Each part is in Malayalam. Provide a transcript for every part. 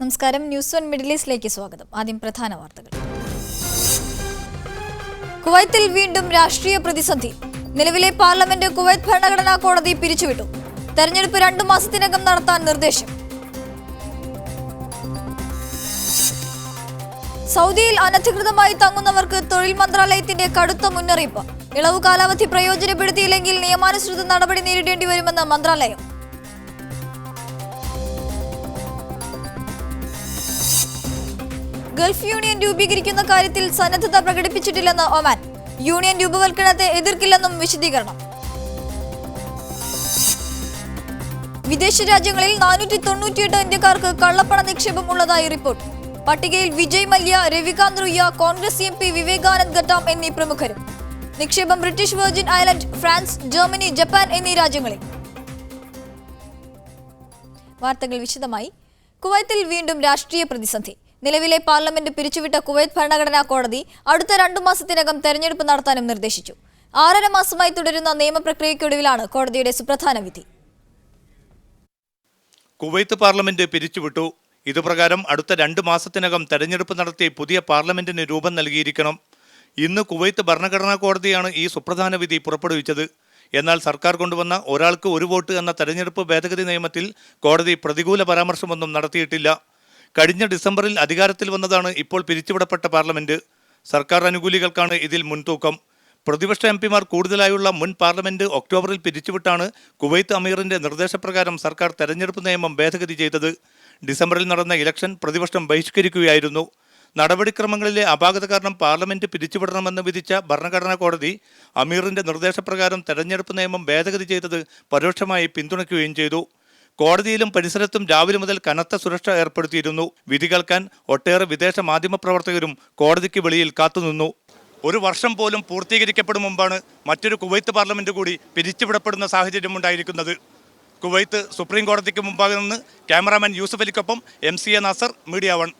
നമസ്കാരം. ന്യൂസ് വൺ മിഡിൽ ഈസ്റ്റിലേക്ക് സ്വാഗതം. ആദ്യം പ്രധാന വാർത്തകൾ. കുവൈത്തിൽ വീണ്ടും രാഷ്ട്രീയ പ്രതിസന്ധി. നിലവിലെ പാർലമെന്റ് കുവൈത്ത് ഭരണഘടനാ കോടതി പിരിച്ചുവിട്ടു. തെരഞ്ഞെടുപ്പ് 2 മാസത്തിനകം നടത്താൻ നിർദ്ദേശം. സൗദിയിൽ അനധികൃതമായി തങ്ങുന്നവർക്ക് തൊഴിൽ മന്ത്രാലയത്തിന്റെ കടുത്ത മുന്നറിയിപ്പ്. ഇളവ് കാലാവധി പ്രയോജനപ്പെടുത്തിയില്ലെങ്കിൽ നിയമാനുസൃത നടപടി നേരിടേണ്ടി വരുമെന്ന് മന്ത്രാലയം. ഗൾഫ് യൂണിയൻ രൂപീകരിക്കുന്ന കാര്യത്തിൽ സന്നദ്ധത പ്രകടിപ്പിച്ചിട്ടില്ലെന്ന് ഒമാൻ. യൂണിയൻ രൂപവൽക്കരണത്തെ എതിർക്കില്ലെന്നും വിശദീകരണം. വിദേശ രാജ്യങ്ങളിൽ 498 ഇന്ത്യക്കാർക്ക് കള്ളപ്പണ നിക്ഷേപം ഉള്ളതായി റിപ്പോർട്ട്. പട്ടികയിൽ വിജയ് മല്യ, രവികാന്ത് റുയ്യ, കോൺഗ്രസ് MP വിവേകാനന്ദ് ഘട്ടാം എന്നീ പ്രമുഖരും. നിക്ഷേപം British Virgin Island, France, Germany, Japan എന്നീ രാജ്യങ്ങളിൽ. വാർത്തകൾ വിശദമായി. കുവൈത്തിൽ വീണ്ടും രാഷ്ട്രീയ പ്രതിസന്ധി. നിലവിലെ പാർലമെന്റ് പിരിച്ചുവിട്ട കുവൈത്ത് ഭരണഘടനാ കോടതി അടുത്ത 2 മാസത്തിനകം തെരഞ്ഞെടുപ്പ് നടത്താനും നിർദ്ദേശിച്ചു. 6.5 മാസമായി തുടരുന്ന നിയമപ്രക്രിയയ്ക്കൊടുവിലാണ് കോടതിയുടെ സുപ്രധാന വിധി. കുവൈത്ത് പാർലമെന്റ് പിരിച്ചുവിട്ടു. ഇതുപ്രകാരം അടുത്ത 2 മാസത്തിനകം തെരഞ്ഞെടുപ്പ് നടത്തി പുതിയ പാർലമെന്റിന് രൂപം നൽകിയിരിക്കണം. ഇന്ന് കുവൈത്ത് ഭരണഘടനാ കോടതിയാണ് ഈ സുപ്രധാന വിധി പുറപ്പെടുവിച്ചത്. എന്നാൽ സർക്കാർ കൊണ്ടുവന്ന ഒരാൾക്ക് ഒരു വോട്ട് എന്ന തെരഞ്ഞെടുപ്പ് ഭേദഗതി നിയമത്തിൽ കോടതി പ്രതികൂല പരാമർശമൊന്നും നടത്തിയിട്ടില്ല. കഴിഞ്ഞ ഡിസംബറിൽ അധികാരത്തിൽ വന്നതാണ് ഇപ്പോൾ പിരിച്ചുവിടപ്പെട്ട പാർലമെന്റ്. സർക്കാർ അനുകൂലികൾക്കാണ് ഇതിൽ മുൻതൂക്കം. പ്രതിപക്ഷ MPമാർ കൂടുതലായുള്ള മുൻ പാർലമെന്റ് ഒക്ടോബറിൽ പിരിച്ചുവിട്ടാണ് കുവൈത്ത് അമീറിന്റെ നിർദ്ദേശപ്രകാരം സർക്കാർ തെരഞ്ഞെടുപ്പ് നിയമം ഭേദഗതി ചെയ്തത്. ഡിസംബറിൽ നടന്ന ഇലക്ഷൻ പ്രതിപക്ഷം ബഹിഷ്കരിക്കുകയായിരുന്നു. നടപടിക്രമങ്ങളിലെ അപാകത കാരണം പാർലമെന്റ് പിരിച്ചുവിടണമെന്ന് വിധിച്ച ഭരണഘടനാ കോടതി അമീറിന്റെ നിർദ്ദേശപ്രകാരം തെരഞ്ഞെടുപ്പ് നിയമം ഭേദഗതി ചെയ്തത് പരോക്ഷമായി പിന്തുണയ്ക്കുകയും ചെയ്തു. കോടതിയിലും പരിസരത്തും രാവിലെ മുതൽ കനത്ത സുരക്ഷ ഏർപ്പെടുത്തിയിരുന്നു. വിധി കേൾക്കാൻ ഒട്ടേറെ വിദേശ മാധ്യമപ്രവർത്തകരും കോടതിക്ക് വെളിയിൽ കാത്തുനിന്നു. 1 വർഷം പോലും പൂർത്തീകരിക്കപ്പെടും മുമ്പാണ് മറ്റൊരു കുവൈത്ത് പാർലമെന്റ് കൂടി പിരിച്ചുവിടപ്പെടുന്ന സാഹചര്യം ഉണ്ടായിരിക്കുന്നത്. കുവൈത്ത് സുപ്രീം കോടതിക്ക് മുമ്പാകെ നിന്ന് ക്യാമറാമാൻ യൂസഫ് അലിക്കൊപ്പം MCA നാസർ, മീഡിയ 1.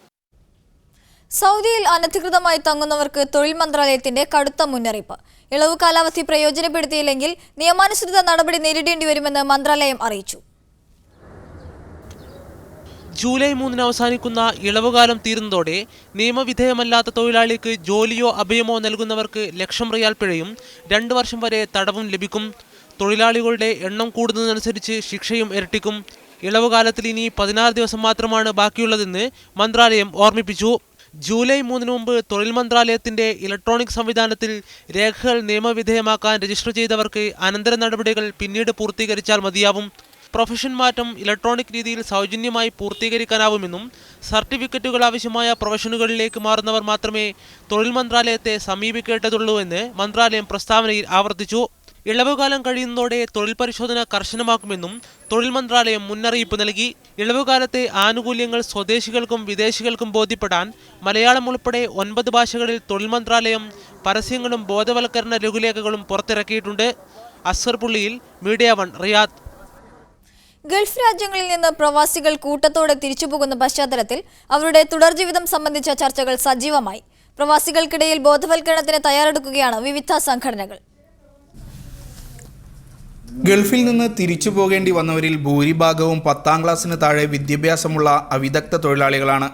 സൗദിയിൽ അനധികൃതമായി തങ്ങുന്നവർക്ക് തൊഴിൽ മന്ത്രാലയത്തിന്റെ കടുത്ത മുന്നറിയിപ്പ്. ഇളവ് കാലാവധി പ്രയോജനപ്പെടുത്തിയില്ലെങ്കിൽ നിയമാനുസൃത നടപടി നേരിടേണ്ടി വരുമെന്ന് മന്ത്രാലയം അറിയിച്ചു. ജൂലൈ 3 അവസാനിക്കുന്ന ഇളവുകാലം തീരുന്നതോടെ നിയമവിധേയമല്ലാത്ത തൊഴിലാളിക്ക് ജോലിയോ അഭയമോ നൽകുന്നവർക്ക് ലക്ഷം റിയാൽ പിഴയും 2 വർഷം വരെ തടവും ലഭിക്കും. തൊഴിലാളികളുടെ എണ്ണം കൂടുന്നതനുസരിച്ച് ശിക്ഷയും ഇരട്ടിക്കും. ഇളവുകാലത്തിൽ ഇനി 16 ദിവസം മാത്രമാണ് ബാക്കിയുള്ളതെന്ന് മന്ത്രാലയം ഓർമ്മിപ്പിച്ചു. ജൂലൈ 3 മുമ്പ് തൊഴിൽ മന്ത്രാലയത്തിന്റെ ഇലക്ട്രോണിക് സംവിധാനത്തിൽ രേഖകൾ നിയമവിധേയമാക്കാൻ രജിസ്റ്റർ ചെയ്തവർക്ക് അനന്തര നടപടികൾ പിന്നീട് പൂർത്തീകരിച്ചാൽ മതിയാവും. പ്രൊഫഷൻ മാറ്റം ഇലക്ട്രോണിക് രീതിയിൽ സൗജന്യമായി പൂർത്തീകരിക്കാനാവുമെന്നും സർട്ടിഫിക്കറ്റുകൾ ആവശ്യമായ പ്രൊഫഷനുകളിലേക്ക് മാറുന്നവർ മാത്രമേ തൊഴിൽ മന്ത്രാലയത്തെ സമീപിക്കേണ്ടതുള്ളൂ എന്ന് മന്ത്രാലയം പ്രസ്താവനയിൽ ആവർത്തിച്ചു. ഇളവുകാലം കഴിയുന്നതോടെ തൊഴിൽ പരിശോധന കർശനമാക്കുമെന്നും തൊഴിൽ മന്ത്രാലയം മുന്നറിയിപ്പ് നൽകി. ഇളവുകാലത്തെ ആനുകൂല്യങ്ങൾ സ്വദേശികൾക്കും വിദേശികൾക്കും ബോധ്യപ്പെടാൻ മലയാളം ഉൾപ്പെടെ 9 ഭാഷകളിൽ തൊഴിൽ മന്ത്രാലയം പരസ്യങ്ങളും ബോധവൽക്കരണ ലഘുലേഖകളും പുറത്തിറക്കിയിട്ടുണ്ട്. അസ്സർ പുള്ളിയിൽ, മീഡിയ 1, റിയാദ്. ഗൾഫ് രാജ്യങ്ങളിൽ നിന്ന് പ്രവാസികൾ കൂട്ടത്തോടെ തിരിച്ചുപോകുന്ന പശ്ചാത്തലത്തിൽ അവരുടെ തുടർജീവിതം സംബന്ധിച്ച ചർച്ചകൾ സജീവമായി. പ്രവാസികൾക്കിടയിൽ ബോധവൽക്കരണത്തിന് തയ്യാറെടുക്കുകയാണ് വിവിധ സംഘടനകൾ. ഗൾഫിൽ നിന്ന് തിരിച്ചു പോകേണ്ടി വന്നവരിൽ ഭൂരിഭാഗവും 10ാം ക്ലാസ്സിന് താഴെ വിദ്യാഭ്യാസമുള്ള അവിദഗ്ധ തൊഴിലാളികളാണ്.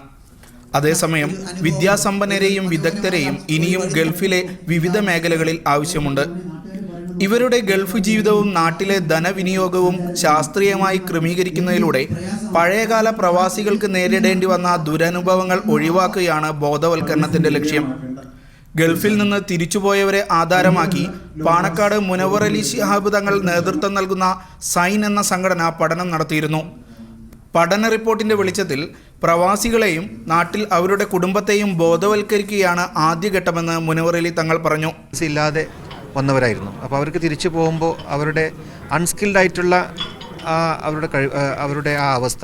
അതേസമയം വിദ്യാസമ്പന്നരെയും വിദഗ്ധരെയും ഇനിയും ഗൾഫിലെ വിവിധ മേഖലകളിൽ ആവശ്യമുണ്ട്. ഇവരുടെ ഗൾഫ് ജീവിതവും നാട്ടിലെ ധനവിനിയോഗവും ശാസ്ത്രീയമായി ക്രമീകരിക്കുന്നതിലൂടെ പഴയകാല പ്രവാസികൾക്ക് നേരിടേണ്ടി വന്ന ദുരനുഭവങ്ങൾ ഒഴിവാക്കുകയാണ് ബോധവൽക്കരണത്തിന്റെ ലക്ഷ്യം. ഗൾഫിൽ നിന്ന് തിരിച്ചുപോയവരെ ആധാരമാക്കി പാണക്കാട് മുനവർ അലി ശിഹാബ് തങ്ങൾ നേതൃത്വം നൽകുന്ന സൈൻ എന്ന സംഘടന പഠനം നടത്തിയിരുന്നു. പഠന റിപ്പോർട്ടിന്റെ വെളിച്ചത്തിൽ പ്രവാസികളെയും നാട്ടിൽ അവരുടെ കുടുംബത്തെയും ബോധവൽക്കരിക്കുകയാണ് ആദ്യഘട്ടമെന്ന് മുനവർ അലി തങ്ങൾ പറഞ്ഞു. ഇല്ലാതെ വന്നവരായിരുന്നു. അപ്പോൾ അവർക്ക് തിരിച്ചു പോകുമ്പോൾ അവരുടെ അൺസ്കിൽഡ് അവരുടെ ആ അവസ്ഥ,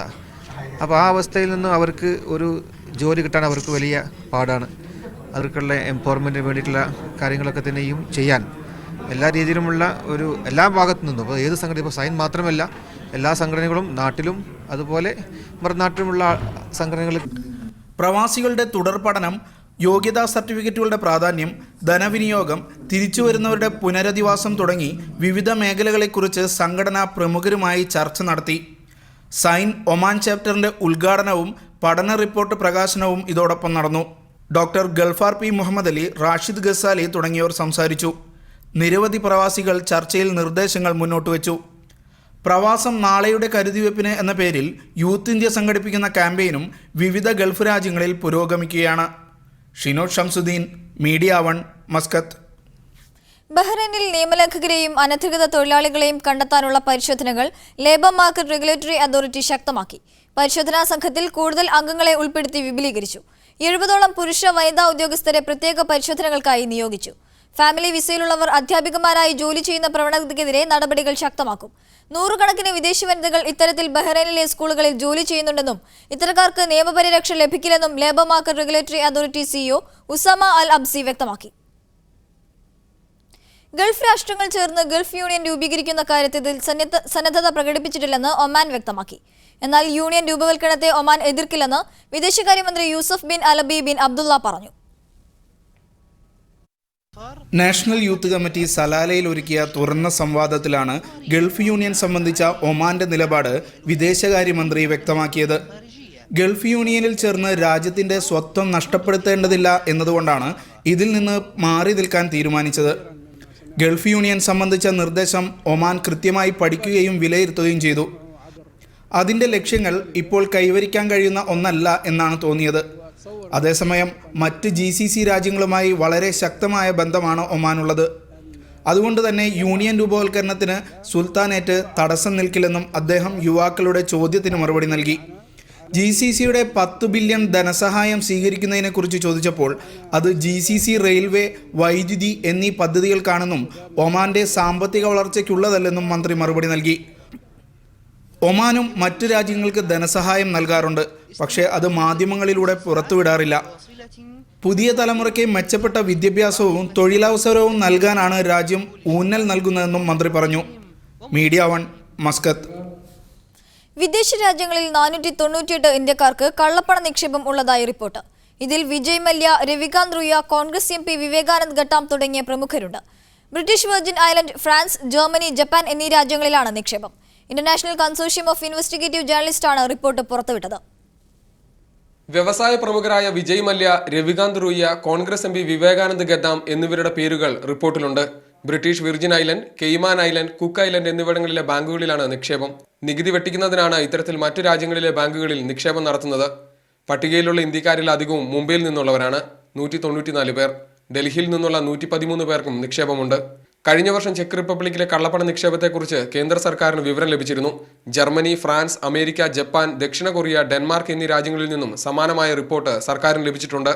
അപ്പോൾ ആ അവസ്ഥയിൽ നിന്ന് അവർക്ക് ഒരു ജോലി കിട്ടാൻ അവർക്ക് വലിയ പാടാണ്. അവർക്കുള്ള എംപവർമെൻറ്റിന് വേണ്ടിയിട്ടുള്ള കാര്യങ്ങളൊക്കെ തന്നെയും ചെയ്യാൻ എല്ലാ രീതിയിലുമുള്ള എല്ലാ ഭാഗത്തു നിന്നും, അപ്പോൾ ഏത് സംഘടന, ഇപ്പോൾ സൈൻ മാത്രമല്ല എല്ലാ സംഘടനകളും നാട്ടിലും അതുപോലെ മറുനാട്ടിലുമുള്ള സംഘടനകൾ പ്രവാസികളുടെ തുടർ പഠനം, യോഗ്യതാ സർട്ടിഫിക്കറ്റുകളുടെ പ്രാധാന്യം, ധനവിനിയോഗം, തിരിച്ചുവരുന്നവരുടെ പുനരധിവാസം തുടങ്ങി വിവിധ മേഖലകളെക്കുറിച്ച് സംഘടനാ പ്രമുഖരുമായി ചർച്ച നടത്തി. സൈൻ ഒമാൻ ചാപ്റ്ററിൻ്റെ ഉദ്ഘാടനവും പഠന റിപ്പോർട്ട് പ്രകാശനവും ഇതോടൊപ്പം നടന്നു. ഡോക്ടർ ഗൾഫാർ പി മുഹമ്മദ് അലി, റാഷിദ് ഗസാലി തുടങ്ങിയവർ സംസാരിച്ചു. നിരവധി പ്രവാസികൾ ചർച്ചയിൽ നിർദ്ദേശങ്ങൾ മുന്നോട്ട് വെച്ചു. പ്രവാസം നാളെയുടെ കരുതിവെപ്പിന് എന്ന പേരിൽ യൂത്ത് ഇന്ത്യ സംഘടിപ്പിക്കുന്ന ക്യാമ്പയിനും വിവിധ ഗൾഫ് രാജ്യങ്ങളിൽ പുരോഗമിക്കുകയാണ്. Shinod Shamsuddin, media 1, Muscat. ബഹ്റൈനിൽ നിയമലംഘകരെയും അനധികൃത തൊഴിലാളികളെയും കണ്ടെത്താനുള്ള പരിശോധനകൾ ലേബർ മാർക്കറ്റ് റെഗുലേറ്ററി അതോറിറ്റി ശക്തമാക്കി. പരിശോധനാ സംഘത്തിൽ കൂടുതൽ അംഗങ്ങളെ ഉൾപ്പെടുത്തി വിപുലീകരിച്ചു. 70ഓളം പുരുഷ വനിതാ ഉദ്യോഗസ്ഥരെ പ്രത്യേക പരിശോധനകൾക്കായി നിയോഗിച്ചു. ഫാമിലി വിസയിലുള്ളവർ അധ്യാപികമാരായി ജോലി ചെയ്യുന്ന പ്രവണതയ്ക്കെതിരെ നടപടികൾ ശക്തമാക്കും. നൂറുകണക്കിന് വിദേശ വനിതകൾ ഇത്തരത്തിൽ ബഹ്റൈനിലെ സ്കൂളുകളിൽ ജോലി ചെയ്യുന്നുണ്ടെന്നും ഇത്തരക്കാർക്ക് നിയമപരിരക്ഷ ലഭിക്കില്ലെന്നും labour market regulatory authority CEO Usama al Absi വ്യക്തമാക്കി. ഗൾഫ് രാഷ്ട്രങ്ങൾ ചേർന്ന് ഗൾഫ് യൂണിയൻ രൂപീകരിക്കുന്ന കാര്യത്തിൽ സന്നദ്ധത പ്രകടിപ്പിച്ചിട്ടില്ലെന്ന് ഒമാൻ വ്യക്തമാക്കി. എന്നാൽ യൂണിയൻ രൂപവൽക്കരണത്തെ ഒമാൻ എതിർക്കില്ലെന്ന് വിദേശകാര്യമന്ത്രി യൂസഫ് ബിൻ അലബി ബിൻ അബ്ദുള്ള പറഞ്ഞു. നാഷണൽ യൂത്ത് കമ്മിറ്റി സലാലയിൽ ഒരുക്കിയ തുറന്ന സംവാദത്തിലാണ് ഗൾഫ് യൂണിയൻ സംബന്ധിച്ച ഒമാന്റെ നിലപാട് വിദേശകാര്യമന്ത്രി വ്യക്തമാക്കിയത്. ഗൾഫ് യൂണിയനിൽ ചേർന്ന് രാജ്യത്തിന്റെ സ്വത്വം നഷ്ടപ്പെടുത്തേണ്ടതില്ല എന്നതുകൊണ്ടാണ് ഇതിൽ നിന്ന് മാറി നിൽക്കാൻ തീരുമാനിച്ചത്. ഗൾഫ് യൂണിയൻ സംബന്ധിച്ച നിർദ്ദേശം ഒമാൻ കൃത്യമായി പഠിക്കുകയും വിലയിരുത്തുകയും ചെയ്തു. അതിൻ്റെ ലക്ഷ്യങ്ങൾ ഇപ്പോൾ കൈവരിക്കാൻ കഴിയുന്ന ഒന്നല്ല എന്നാണ് തോന്നിയത്. അതേസമയം മറ്റ് GCC രാജ്യങ്ങളുമായി വളരെ ശക്തമായ ബന്ധമാണ് ഒമാനുള്ളത്. അതുകൊണ്ട് തന്നെ യൂണിയൻ രൂപവൽക്കരണത്തിന് സുൽത്താനേറ്റ് തടസ്സം നിൽക്കില്ലെന്നും അദ്ദേഹം യുവാക്കളുടെ ചോദ്യത്തിന് മറുപടി നൽകി. GCCയുടെ 10 ബില്യൺ ധനസഹായം സ്വീകരിക്കുന്നതിനെക്കുറിച്ച് ചോദിച്ചപ്പോൾ അത് GCC റെയിൽവേ, വൈദ്യുതി എന്നീ പദ്ധതികൾക്കാണെന്നും ഒമാന്റെ സാമ്പത്തിക വളർച്ചയ്ക്കുള്ളതല്ലെന്നും മന്ത്രി മറുപടി നൽകി. ഒമാനും മറ്റു രാജ്യങ്ങൾക്ക് ധനസഹായം നൽകാറുണ്ട്, പക്ഷേ അത് മാധ്യമങ്ങളിലൂടെ പുറത്തുവിടാറില്ല. പുതിയ തലമുറയ്ക്ക് മെച്ചപ്പെട്ട വിദ്യാഭ്യാസവും തൊഴിലവസരവും നൽകാനാണ് രാജ്യം ഊന്നൽ നൽകുന്നതെന്നും മന്ത്രി പറഞ്ഞു. Media 1, Muscat. വിദേശ രാജ്യങ്ങളിൽ 498 ഇന്ത്യക്കാർക്ക് കള്ളപ്പണ നിക്ഷേപം ഉള്ളതായി റിപ്പോർട്ട്. ഇതിൽ വിജയ് മല്യ, രവികാന്ത് റുയ, കോൺഗ്രസ് MP വിവേകാനന്ദ് ഘട്ടാം തുടങ്ങിയ പ്രമുഖരുണ്ട്. British Virgin Island, France, Germany, Japan എന്നീ രാജ്യങ്ങളിലാണ് നിക്ഷേപം. ഇന്റർനാഷണൽ കൺസോർഷ്യം ഓഫ് ഇൻവെസ്റ്റിഗേറ്റീവ് ജേർണലിസ്റ്റാണ് റിപ്പോർട്ട് പുറത്തുവിട്ടത്. വ്യവസായ പ്രമുഖരായ വിജയ് മല്യ, രവികാന്ത് റുയ, കോൺഗ്രസ് MP വിവേകാനന്ദ് ഘട്ടാം എന്നിവരുടെ പേരുകൾ റിപ്പോർട്ടിലുണ്ട്. British Virgin Island, Cayman Island, Cook Island എന്നിവിടങ്ങളിലെ ബാങ്കുകളിലാണ് നിക്ഷേപം. നികുതി വെട്ടിക്കുന്നതിനാണ് ഇത്തരത്തിൽ മറ്റു രാജ്യങ്ങളിലെ ബാങ്കുകളിൽ നിക്ഷേപം നടത്തുന്നത്. പട്ടികയിലുള്ള ഇന്ത്യക്കാരിൽ അധികവും മുംബൈയിൽ നിന്നുള്ളവരാണ്. 194 പേർ. ഡൽഹിയിൽ നിന്നുള്ള 113 പേർക്കും നിക്ഷേപമുണ്ട്. കഴിഞ്ഞ വർഷം ചെക്ക് റിപ്പബ്ലിക്കിലെ കള്ളപ്പണ നിക്ഷേപത്തെക്കുറിച്ച് കേന്ദ്ര സർക്കാരിന് വിവരം ലഭിച്ചിരുന്നു. ജർമ്മനി, ഫ്രാൻസ്, അമേരിക്ക, ജപ്പാൻ, ദക്ഷിണ കൊറിയ, ഡെൻമാർക്ക് എന്നീ രാജ്യങ്ങളിൽ നിന്നും സമാനമായ റിപ്പോർട്ട് സർക്കാരിന് ലഭിച്ചിട്ടുണ്ട്.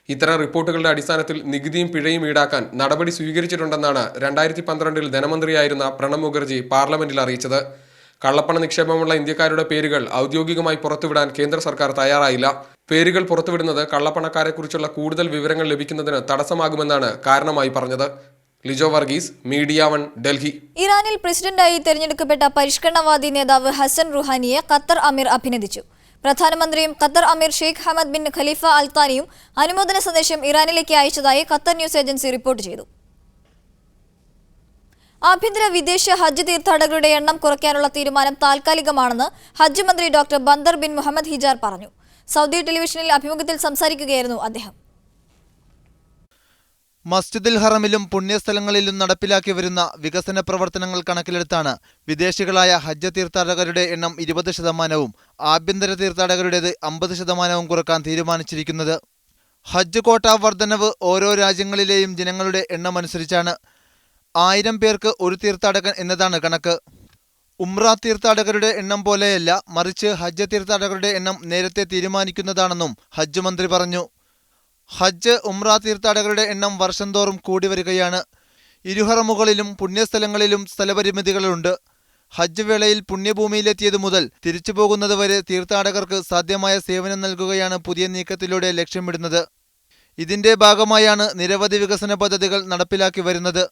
ഇത്തരം റിപ്പോർട്ടുകളുടെ അടിസ്ഥാനത്തിൽ നികുതിയും പിഴയും ഈടാക്കാൻ നടപടി സ്വീകരിച്ചിട്ടുണ്ടെന്നാണ് 2012 ധനമന്ത്രിയായിരുന്ന പ്രണബ് മുഖർജി പാർലമെന്റിൽ അറിയിച്ചത്. കള്ളപ്പണ നിക്ഷേപമുള്ള ഇന്ത്യക്കാരുടെ പേരുകൾ ഔദ്യോഗികമായി പുറത്തുവിടാൻ കേന്ദ്ര സർക്കാർ തയ്യാറായില്ല. പേരുകൾ പുറത്തുവിടുന്നത് കള്ളപ്പണക്കാരെക്കുറിച്ചുള്ള കൂടുതൽ വിവരങ്ങൾ ലഭിക്കുന്നതിന് തടസ്സമാകുമെന്നാണ് കാരണമായി പറഞ്ഞത്. ലിജോ വർഗീസ്, മീഡിയ 1, ഡൽഹി. ഇറാനിൽ പ്രസിഡന്റായി തെരഞ്ഞെടുക്കപ്പെട്ട പരിഷ്കരണവാദി നേതാവ് ഹസൻ റുഹാനിയെ ഖത്തർ അമീർ അഭിനന്ദിച്ചു. പ്രധാനമന്ത്രിയും ഖത്തർ അമീർ ഷെയ്ഖ് ഹമദ് ബിൻ ഖലീഫ അൽ താനിയും അനുമോദന സന്ദേശം ഇറാനിലേക്ക് അയച്ചതായി ഖത്തർ ന്യൂസ് ഏജൻസി റിപ്പോർട്ട് ചെയ്തു. ആഭ്യന്തര വിദേശ ഹജ്ജ് തീർത്ഥാടകരുടെ എണ്ണം കുറയ്ക്കാനുള്ള തീരുമാനം താൽക്കാലികമാണെന്ന് ഹജ്ജ് മന്ത്രി ഡോക്ടർ ബന്ദർ ബിൻ മുഹമ്മദ് ഹിജാർ പറഞ്ഞു. സൗദി ടെലിവിഷനിൽ അഭിമുഖത്തിൽ സംസാരിക്കുകയായിരുന്നു അദ്ദേഹം. മസ്ജിദുൽ ഹറമിലും പുണ്യസ്ഥലങ്ങളിലും നടപ്പിലാക്കി വരുന്ന വികസന പ്രവർത്തനങ്ങൾ കണക്കിലെടുത്താണ് വിദേശികളായ ഹജ്ജ് തീർത്ഥാടകരുടെ എണ്ണം 20%, ആഭ്യന്തര തീർത്ഥാടകരുടേത് 50% കുറക്കാൻ തീരുമാനിച്ചിരിക്കുന്നത്. ഹജ്ജ് കോട്ട വർധനവ് ഓരോ രാജ്യങ്ങളിലെയും ജനങ്ങളുടെ എണ്ണമനുസരിച്ചാണ്. 1000 പേർക്ക് ഒരു തീർത്ഥാടകൻ എന്നതാണ് കണക്ക്. ഉംറ തീർത്ഥാടകരുടെ എണ്ണം പോലെയല്ല, മറിച്ച് ഹജ്ജ് തീർത്ഥാടകരുടെ എണ്ണം നേരത്തെ തീരുമാനിക്കുന്നതാണെന്നും ഹജ്ജ് മന്ത്രി പറഞ്ഞു. ഹജ്ജ്, ഉംറ തീർത്ഥാടകരുടെ എണ്ണം വർഷം തോറും കൂടി വരികയാണ്. ഇരുഹറമുകളിലും പുണ്യസ്ഥലങ്ങളിലും സ്ഥലപരിമിതികളുണ്ട്. ഹജ്ജ് വേളയിൽ പുണ്യഭൂമിയിലെത്തിയതു മുതൽ തിരിച്ചു പോകുന്നതുവരെ തീർത്ഥാടകർക്ക് സാധ്യമായ സേവനം നൽകുകയാണ് പുതിയ നീക്കത്തിലൂടെ ലക്ഷ്യമിടുന്നത്. ഇതിന്റെ ഭാഗമായാണ് നിരവധി വികസന പദ്ധതികൾ നടപ്പിലാക്കി വരുന്നത്.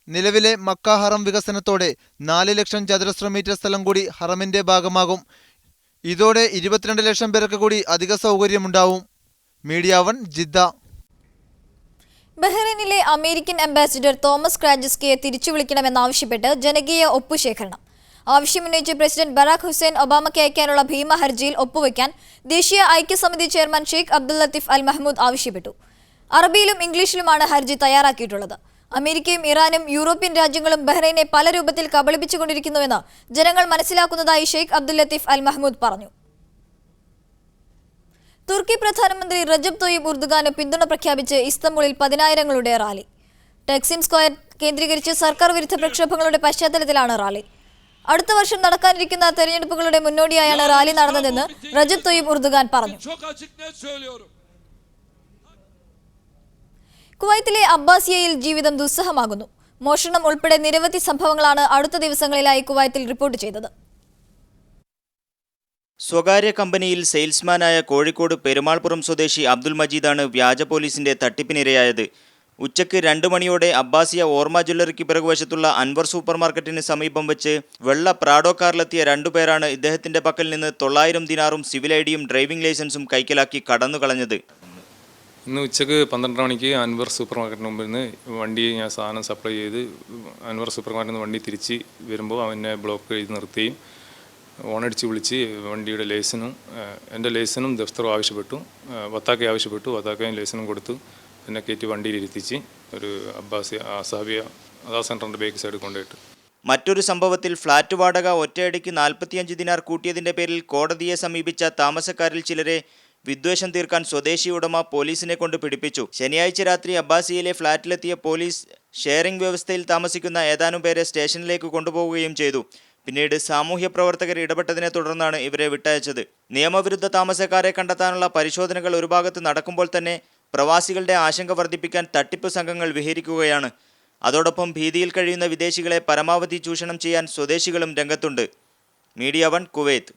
നിലവിലെ മക്ക ഹറം വികസനത്തോടെ 4 ലക്ഷം ചതുരശ്ര മീറ്റർ സ്ഥലം കൂടി ഹറമിന്റെ ഭാഗമാകും. ഇതോടെ 22 ലക്ഷം പേർക്ക് കൂടി അധിക സൗകര്യമുണ്ടാവും. Media 1, Jeddah. ബഹ്റൈനിലെ അമേരിക്കൻ അംബാസിഡർ തോമസ് ക്രാജിസ്കയെ തിരിച്ചു വിളിക്കണമെന്നാവശ്യപ്പെട്ട് ജനകീയ ഒപ്പുശേഖരണം. ആവശ്യമുന്നയിച്ച് പ്രസിഡന്റ് ബറാക് ഹുസൈൻ ഒബാമയ്ക്ക് അയക്കാനുള്ള ഭീമ ഹർജിയിൽ ഒപ്പുവയ്ക്കാൻ ദേശീയ ഐക്യസമിതി chairman Sheikh Abdul Latif al Mahmood ആവശ്യപ്പെട്ടു. അറബിയിലും ഇംഗ്ലീഷിലുമാണ് ഹർജി തയ്യാറാക്കിയിട്ടുള്ളത്. അമേരിക്കയും ഇറാനും യൂറോപ്യൻ രാജ്യങ്ങളും ബഹ്റൈനെ പല രൂപത്തിൽ കബളിപ്പിച്ചുകൊണ്ടിരിക്കുന്നുവെന്ന് ജനങ്ങൾ മനസ്സിലാക്കുന്നതായി Sheikh Abdul Latif al Mahmood പറഞ്ഞു. തുർക്കി പ്രധാനമന്ത്രി റജബ് തൊയ്യിബ് ഉർദുഗാന് പിന്തുണ പ്രഖ്യാപിച്ച് ഇസ്തംബൂളിൽ 10,000-ങ്ങളുടെ റാലി. ടെക്സിം സ്ക്വയർ കേന്ദ്രീകരിച്ച് സർക്കാർ വിരുദ്ധ പ്രക്ഷോഭങ്ങളുടെ പശ്ചാത്തലത്തിലാണ് റാലി. അടുത്ത വർഷം നടക്കാനിരിക്കുന്ന തെരഞ്ഞെടുപ്പുകളുടെ മുന്നോടിയായാണ് റാലി നടന്നതെന്ന് റജബ് തൊയ്യിബ് ഉർദുഗാൻ പറഞ്ഞു. കുവൈത്തിലെ അബ്ബാസിയയിൽ ജീവിതം ദുസ്സഹമാകുന്നു. മോഷണം ഉൾപ്പെടെ നിരവധി സംഭവങ്ങളാണ് അടുത്ത ദിവസങ്ങളിലായി കുവൈത്തിൽ റിപ്പോർട്ട് ചെയ്തത്. സ്വകാര്യ കമ്പനിയിൽ സെയിൽസ്മാനായ കോഴിക്കോട് പെരുമാൾപുറം സ്വദേശി അബ്ദുൽ മജീദാണ് വ്യാജ പോലീസിന്റെ തട്ടിപ്പിനിരയായത്. ഉച്ചയ്ക്ക് 2 മണിയോടെ അബ്ബാസിയ ഓർമ്മ ജ്വല്ലറിക്ക് പിറകുവശത്തുള്ള അൻവർ സൂപ്പർ മാർക്കറ്റിന് സമീപം വെച്ച് വെള്ള പ്രാഡോ കാറിലെത്തിയ 2 പേരാണ് ഇദ്ദേഹത്തിന്റെ പക്കൽ നിന്ന് 900 ദിനാറും സിവിൽ ഐഡിയും ഡ്രൈവിംഗ് ലൈസൻസും കൈക്കലാക്കി കടന്നു കളഞ്ഞത്. ഇന്ന് ഉച്ചയ്ക്ക് 12 മണിക്ക് അൻവർ സൂപ്പർ മാർക്കറ്റിന് മുമ്പിൽ നിന്ന് വണ്ടി ഞാൻ സാധനം സപ്ലൈ ചെയ്ത് അൻവർ സൂപ്പർ മാർക്കറ്റിൽ നിന്ന് വണ്ടി തിരിച്ച് വരുമ്പോൾ അവനെ ബ്ലോക്ക് ചെയ്ത് നിർത്തുകയും ഓണടിച്ച് വിളിച്ച് വണ്ടിയുടെ ലൈസനും എൻ്റെ ലൈസനും ദഫ്തറും ആവശ്യപ്പെട്ടു. വത്താക്ക ആവശ്യപ്പെട്ടു. വത്താക്കയും ലൈസനും കൊടുത്തു. എന്നെ കയറ്റി വണ്ടിയിലിരുത്തിച്ച് ഒരു അബ്ബാസിയ അസാബിയ അതാ സെൻറ്ററിൻ്റെ ബേക്ക് സൈഡ് കൊണ്ടുപോയിട്ട്. മറ്റൊരു സംഭവത്തിൽ ഫ്ളാറ്റ് വാടക ഒറ്റയടിക്ക് 45 ദിനാർ കൂട്ടിയതിന്റെ പേരിൽ കോടതിയെ സമീപിച്ച താമസക്കാരിൽ ചിലരെ വിദ്വേഷം തീർക്കാൻ സ്വദേശി ഉടമ പോലീസിനെ കൊണ്ട് പിടിപ്പിച്ചു. ശനിയാഴ്ച രാത്രി അബ്ബാസിയയിലെ ഫ്ളാറ്റിലെത്തിയ പോലീസ് ഷെയറിംഗ് വ്യവസ്ഥയിൽ താമസിക്കുന്ന ഏതാനും പേരെ സ്റ്റേഷനിലേക്ക് കൊണ്ടുപോവുകയും ചെയ്തു. പിന്നീട് സാമൂഹ്യ പ്രവർത്തകർ ഇടപെട്ടതിനെ തുടർന്നാണ് ഇവരെ വിട്ടയച്ചത്. നിയമവിരുദ്ധ താമസക്കാരെ കണ്ടെത്താനുള്ള പരിശോധനകൾ ഒരു ഭാഗത്ത് നടക്കുമ്പോൾ തന്നെ പ്രവാസികളുടെ ആശങ്ക വർദ്ധിപ്പിക്കാൻ തട്ടിപ്പ് സംഘങ്ങൾ വിഹരിക്കുകയാണ്. അതോടൊപ്പം ഭീതിയിൽ കഴിയുന്ന വിദേശികളെ പരമാവധി ചൂഷണം ചെയ്യാൻ സ്വദേശികളും രംഗത്തുണ്ട്. Media 1 Kuwait.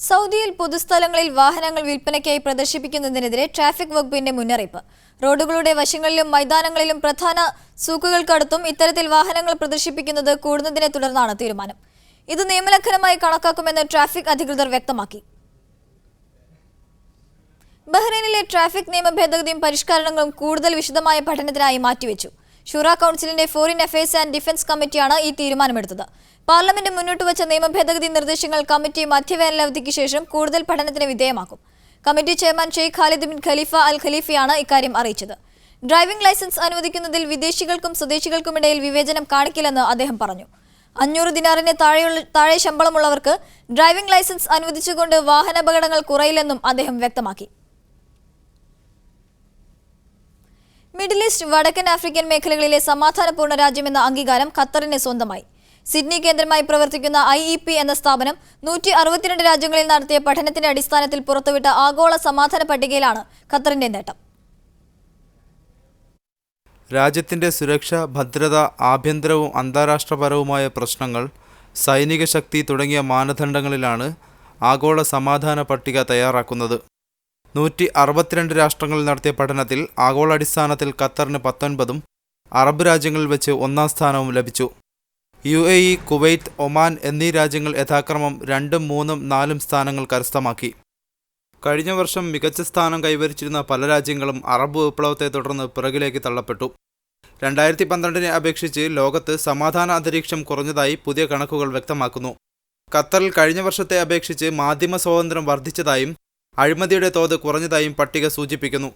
സൗദിയിൽ പൊതുസ്ഥലങ്ങളിൽ വാഹനങ്ങൾ വിൽപ്പനയ്ക്കായി പ്രദർശിപ്പിക്കുന്നതിനെതിരെ ട്രാഫിക് വകുപ്പിന്റെ മുന്നറിയിപ്പ്. റോഡുകളുടെ വശങ്ങളിലും മൈതാനങ്ങളിലും പ്രധാന സൂക്കുകൾക്കടുത്തും ഇത്തരത്തിൽ വാഹനങ്ങൾ പ്രദർശിപ്പിക്കുന്നത് കൂടുന്നതിനെ തുടർന്നാണ് തീരുമാനം. ഇത് നിയമലംഘനമായി കണക്കാക്കുമെന്ന് ട്രാഫിക് അധികൃതർ വ്യക്തമാക്കി. ബഹ്റൈനിലെ ട്രാഫിക് നിയമ ഭേദഗതിയും പരിഷ്കരണങ്ങളും കൂടുതൽ വിശദമായ പഠനത്തിനായി മാറ്റിവെച്ചു. ഷൂറ കൗൺസിലിന്റെ ഫോറിൻ അഫയേഴ്സ് ആൻഡ് ഡിഫൻസ് കമ്മിറ്റിയാണ് ഈ തീരുമാനമെടുത്തത്. പാർലമെന്റ് മുന്നോട്ട് വച്ച നിയമ ഭേദഗതി നിർദ്ദേശങ്ങൾ കമ്മിറ്റി മധ്യവേനലവധിക്ക് ശേഷം കൂടുതൽ പഠനത്തിന് വിധേയമാക്കും. Committee chairman Sheikh Khalid bin Khalifa al ഖലീഫയാണ് ഇക്കാര്യം അറിയിച്ചത്. ഡ്രൈവിംഗ് ലൈസൻസ് അനുവദിക്കുന്നതിൽ വിദേശികൾക്കും സ്വദേശികൾക്കുമിടയിൽ വിവേചനം കാണിക്കില്ലെന്ന് അദ്ദേഹം പറഞ്ഞു. 500 ദിനാറിന് താഴെ ശമ്പളമുള്ളവർക്ക് ഡ്രൈവിംഗ് ലൈസൻസ് അനുവദിച്ചുകൊണ്ട് വാഹനാപകടങ്ങൾ കുറയില്ലെന്നും അദ്ദേഹം വ്യക്തമാക്കി. മിഡിൽ ഈസ്റ്റ്, വടക്കൻ ആഫ്രിക്കൻ മേഖലകളിലെ സമാധാനപൂർണ്ണ രാജ്യമെന്ന അംഗീകാരം ഖത്തറിന് സ്വന്തമായി. സിഡ്നി കേന്ദ്രമായി പ്രവർത്തിക്കുന്ന IEP എന്ന സ്ഥാപനം 162 രാജ്യങ്ങളിൽ നടത്തിയ പഠനത്തിന്റെ അടിസ്ഥാനത്തിൽ പുറത്തുവിട്ട ആഗോള സമാധാന പട്ടികയിലാണ് ഖത്തറിന്റെ നേട്ടം. രാജ്യത്തിൻ്റെ സുരക്ഷ, ഭദ്രത, ആഭ്യന്തരവും അന്താരാഷ്ട്രപരവുമായ പ്രശ്നങ്ങൾ, സൈനിക ശക്തി തുടങ്ങിയ മാനദണ്ഡങ്ങളിലാണ് ആഗോള സമാധാന പട്ടിക തയ്യാറാക്കുന്നത്. 162 രാഷ്ട്രങ്ങളിൽ നടത്തിയ പഠനത്തിൽ ആഗോളാടിസ്ഥാനത്തിൽ ഖത്തറിന് 19ഉം അറബ് രാജ്യങ്ങളിൽ വെച്ച് 1ാം സ്ഥാനവും ലഭിച്ചു. UAE, കുവൈത്ത്, ഒമാൻ എന്നീ രാജ്യങ്ങൾ യഥാക്രമം 2ഉം 3ഉം 4ഉം സ്ഥാനങ്ങൾ കരസ്ഥമാക്കി. കഴിഞ്ഞ വർഷം മികച്ച സ്ഥാനം കൈവരിച്ചിരുന്ന പല രാജ്യങ്ങളും അറബ് വിപ്ലവത്തെ തുടർന്ന് പിറകിലേക്ക് തള്ളപ്പെട്ടു. 2012-നെ അപേക്ഷിച്ച് ലോകത്ത് സമാധാന അന്തരീക്ഷം കുറഞ്ഞതായി പുതിയ കണക്കുകൾ വ്യക്തമാക്കുന്നു. ഖത്തറിൽ കഴിഞ്ഞ വർഷത്തെ അപേക്ഷിച്ച് മാധ്യമ സ്വാതന്ത്ര്യം വർദ്ധിച്ചതായും അഴിമതിയുടെ തോത് കുറഞ്ഞതായും പട്ടിക സൂചിപ്പിക്കുന്നു.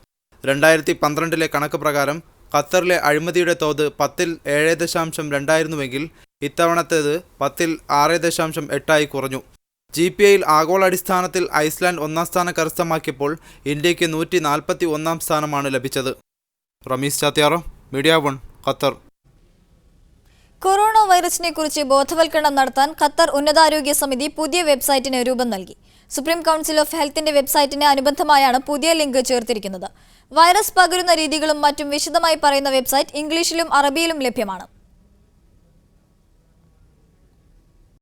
2012-ലെ കണക്ക് പ്രകാരം ഖത്തറിലെ അഴിമതിയുടെ തോത് 10-ൽ 7.2 ആയിരുന്നുവെങ്കിൽ ഇത്തവണത്തേത് 10-ൽ 6.8 കുറഞ്ഞു. GPIയിൽ ആഗോളാടിസ്ഥാനത്തിൽ ഐസ്ലാൻഡ് 1ാം സ്ഥാനം കരസ്ഥമാക്കിയപ്പോൾ ഇന്ത്യക്ക് 141ാം സ്ഥാനമാണ് ലഭിച്ചത്. Ramees Chathyaro, media 1, Qatar. Corona വൈറസിനെ കുറിച്ച് ബോധവൽക്കരണം നടത്താൻ ഖത്തർ ഉന്നതാരോഗ്യ സമിതി പുതിയ വെബ്സൈറ്റിന് രൂപം നൽകി. സുപ്രീം കൗൺസിൽ ഓഫ് ഹെൽത്തിന്റെ വെബ്സൈറ്റിന് അനുബന്ധമായാണ് പുതിയ ലിങ്ക് ചേർത്തിരിക്കുന്നത്. വൈറസ് പകരുന്ന രീതികളും മറ്റും വിശദമായി പറയുന്ന വെബ്സൈറ്റ് ഇംഗ്ലീഷിലും അറബിയിലും ലഭ്യമാണ്.